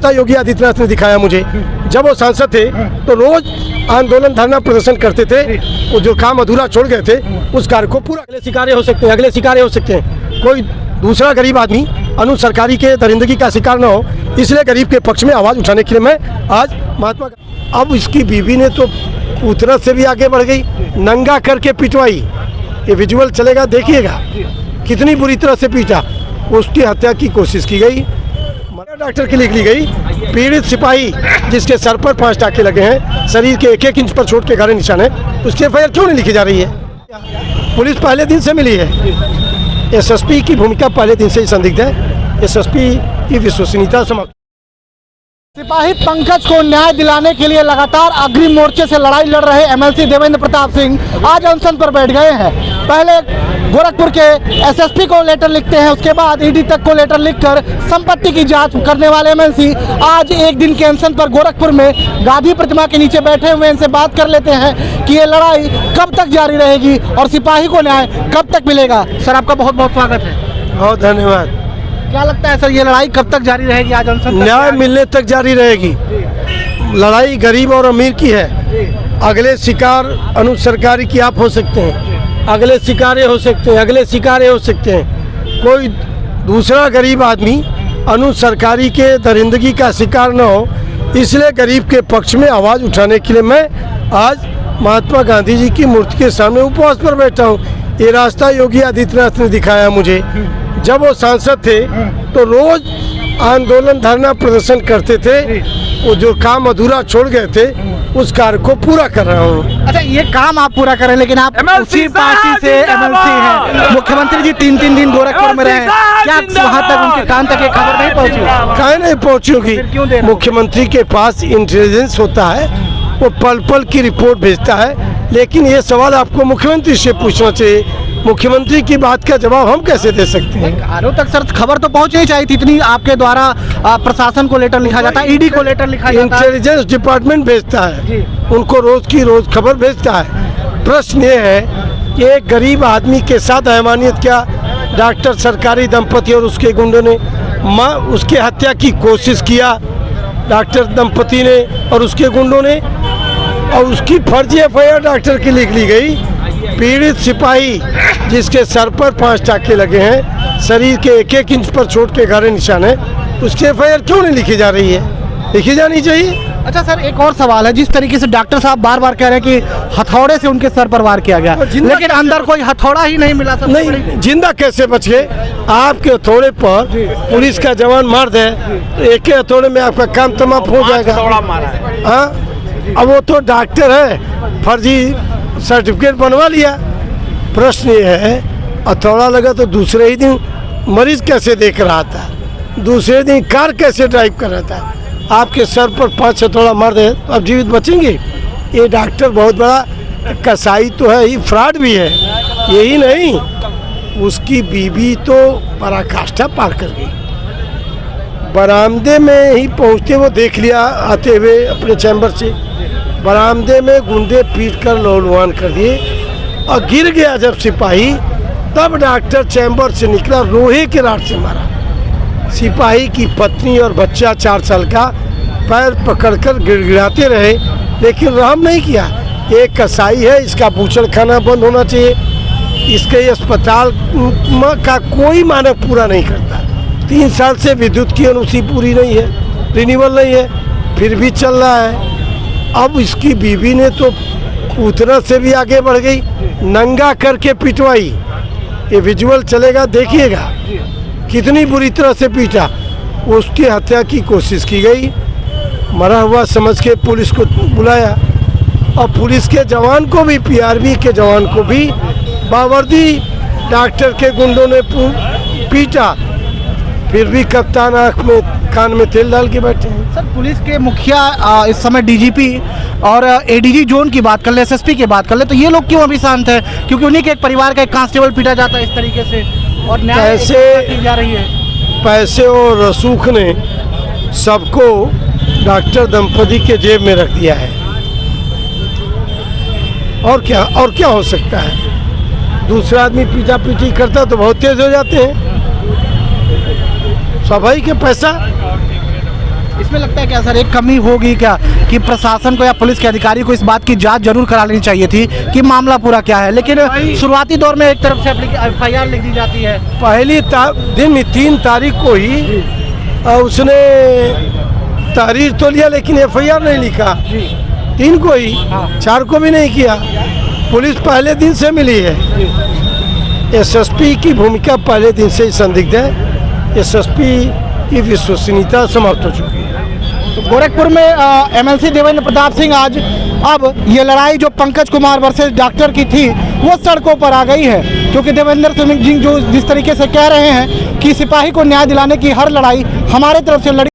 योगी आदित्यनाथ ने दिखाया मुझे। जब वो सांसद थे तो रोज आंदोलन धरना प्रदर्शन करते थे, वो जो काम अधूरा छोड़ गए थे उस कार्य को पूरा। अगले शिकारे हो सकते हैं, अगले शिकारे हो सकते हैं। कोई दूसरा गरीब आदमी अनु सरकारी के दरिंदगी का शिकार न हो, इसलिए गरीब के पक्ष में आवाज़ उठाने के लिए मैं आज महात्मा। अब इसकी बीवी ने तो उतरत से भी आगे बढ़ गई, नंगा करके पिटवाई। ये विजुअल चलेगा, देखिएगा कितनी बुरी तरह से पीटा। उसकी हत्या की कोशिश की गई, डॉक्टर की लिख ली गई। पीड़ित सिपाही जिसके सर पर 5 टाके लगे हैं, शरीर के 1-1 इंच पर चोट के गहरे निशान है, उसकी एफआईआर क्यों नहीं लिखी जा रही है? पुलिस पहले दिन से मिली है। एसएसपी की भूमिका पहले दिन से ही संदिग्ध है। एसएसपी की विश्वसनीयता समाप्त। सिपाही पंकज को न्याय दिलाने के लिए लगातार अग्रिम मोर्चे से लड़ाई लड़ रहे एमएलसी देवेंद्र प्रताप सिंह आज अनशन पर बैठ गए हैं। पहले गोरखपुर के एसएसपी को लेटर लिखते हैं, उसके बाद ईडी तक को लेटर लिखकर संपत्ति की जांच करने वाले एमएलसी आज एक दिन के अनशन पर गोरखपुर में गांधी प्रतिमा के नीचे बैठे हुए। इनसे बात कर लेते हैं कि ये लड़ाई कब तक जारी रहेगी और सिपाही को न्याय कब तक मिलेगा। सर, आपका बहुत बहुत स्वागत है। बहुत धन्यवाद। क्या लगता है सर, ये लड़ाई कब तक जारी रहेगी? आज अनशन न्याय मिलने तक जारी रहेगी। लड़ाई गरीब और अमीर की है। अगले शिकार अनु सरकारी की आप हो सकते हैं, अगले शिकारे हो सकते हैं, अगले शिकारे हो सकते हैं। कोई दूसरा गरीब आदमी अनु सरकारी के दरिंदगी का शिकार न हो, इसलिए गरीब के पक्ष में आवाज़ उठाने के लिए मैं आज महात्मा गांधी जी की मूर्ति के सामने उपवास पर बैठा हूँ। ये रास्ता योगी आदित्यनाथ ने दिखाया मुझे। जब वो सांसद थे तो रोज आंदोलन धरना प्रदर्शन करते थे, वो जो काम अधूरा छोड़ गए थे उस कार्य को पूरा कर रहा हूँ। अच्छा, ये काम आप पूरा करें, लेकिन आप उसी पार्टी से एमएलसी हैं। मुख्यमंत्री जी 3-3 दिन गोरखपुर में रहे, क्या वहाँ तक उनके कान तक ये खबर नहीं पहुँची? काहे नहीं पहुँची होगी? मुख्यमंत्री के पास इंटेलिजेंस होता है, वो पल पल की रिपोर्ट भेजता है। लेकिन ये सवाल आपको मुख्यमंत्री से पूछना चाहिए। मुख्यमंत्री की बात का जवाब हम कैसे दे सकते हैं? आरोप तक सर खबर तो पहुंचनी चाहिए थी। इतनी आपके द्वारा प्रशासन को लेटर लिखा जाता है, ईडी को लेटर लिखा जाता है, इंटेलिजेंस डिपार्टमेंट भेजता है, उनको रोज की रोज खबर भेजता है। प्रश्न ये है कि एक गरीब आदमी के साथ हैवानियत क्या डॉक्टर सरकारी दंपति और उसके गुंडों ने उसकी हत्या की कोशिश किया, डॉक्टर दंपति ने और उसके गुंडों ने, और उसकी फर्जी एफआईआर डॉक्टर की लिख ली गई। पीड़ित सिपाही जिसके सर पर 5 टाके लगे हैं, शरीर के 1-1 इंच पर चोट के गहरे निशान है, उसकी एफआईआर क्यों नहीं लिखी जा रही है? लिखी जानी चाहिए। अच्छा सर, एक और सवाल है। जिस तरीके से डॉक्टर साहब बार-बार कह रहे हैं कि हथौड़े से उनके सर पर वार किया गया, लेकिन अंदर कोई हथौड़ा ही नहीं मिला। नहीं, जिंदा कैसे बच गए? आपके हथौड़े पर पुलिस का जवान मार दे तो एक ही हथौड़े में आपका काम तमाम हो जाएगा। हाँ, अब वो तो डॉक्टर है, फर्जी सर्टिफिकेट बनवा लिया। प्रश्न ये है, हथौड़ा लगा तो दूसरे ही दिन मरीज कैसे देख रहा था, दूसरे दिन कार कैसे ड्राइव कर रहा था? आपके सर पर 5 हथौड़ा मार दे तो आप जीवित बचेंगे? ये डॉक्टर बहुत बड़ा कसाई तो है, ये फ्रॉड भी है। यही नहीं, उसकी बीवी तो पराकाष्ठा पार कर गई। बरामदे में ही पहुँचते वो देख लिया आते हुए अपने चैम्बर से, बरामदे में गुंडे पीट कर लहूलुहान कर दिए और गिर गया जब सिपाही, तब डॉक्टर चैम्बर से निकला, लोहे के राड से मारा। सिपाही की पत्नी और बच्चा 4 साल का पैर पकड़कर गिड़गिड़ाते रहे, लेकिन रहम नहीं किया। एक कसाई है, इसका बूचड़खाना बंद होना चाहिए। इसके अस्पताल का कोई मानक पूरा नहीं करता। 3 साल से विद्युत की अनुमति पूरी नहीं है, रिन्यूअल नहीं है, फिर भी चल रहा है। अब इसकी बीवी ने तो उतरत से भी आगे बढ़ गई, नंगा करके पिटवाई। ये विजुअल चलेगा, देखिएगा कितनी बुरी तरह से पीटा। उसकी हत्या की कोशिश की गई। मरा हुआ समझ के पुलिस को बुलाया और पुलिस के जवान को भी, पीआरबी के जवान को भी बावर्दी डॉक्टर के गुंडों ने पीटा। फिर भी कप्तान आँख में कान में तेल डाल के बैठे हैं। सर, पुलिस के मुखिया इस समय डीजीपी और एडीजी जोन की बात कर ले, एसएसपी की बात कर ले, तो ये लोग क्यों अभी शांत है? क्योंकि उन्हीं के एक परिवार का एक कांस्टेबल पीटा जाता है इस तरीके से और न्याय की जा रही है। पैसे और रसूख ने सबको डॉक्टर दंपति के जेब में रख दिया है। और क्या हो सकता है? दूसरा आदमी पीटा पीटी करता तो बहुत तेज हो जाते हैं। स्वाभाविक है, पैसा इसमें लगता है क्या सर, एक कमी होगी क्या कि प्रशासन को या पुलिस के अधिकारी को इस बात की जांच जरूर करा लेनी चाहिए थी कि मामला पूरा क्या है, लेकिन शुरुआती दौर में एक तरफ से FIR लिख दी जाती है। पहली दिन 3 तारीख को ही उसने तहरीर तो लिया लेकिन FIR नहीं लिखा, 3 को ही, 4 को भी नहीं किया। पुलिस पहले दिन से मिली है। SSP की भूमिका पहले दिन से ही संदिग्ध है। SSP की विश्वसनीयता समाप्त हो चुकी है। तो गोरखपुर में MLC देवेंद्र प्रताप सिंह आज अब ये लड़ाई जो पंकज कुमार वर्सेस डॉक्टर की थी वो सड़कों पर आ गई है, क्योंकि देवेंद्र सिंह जी जो जिस तरीके से कह रहे हैं कि सिपाही को न्याय दिलाने की हर लड़ाई हमारे तरफ से लड़ी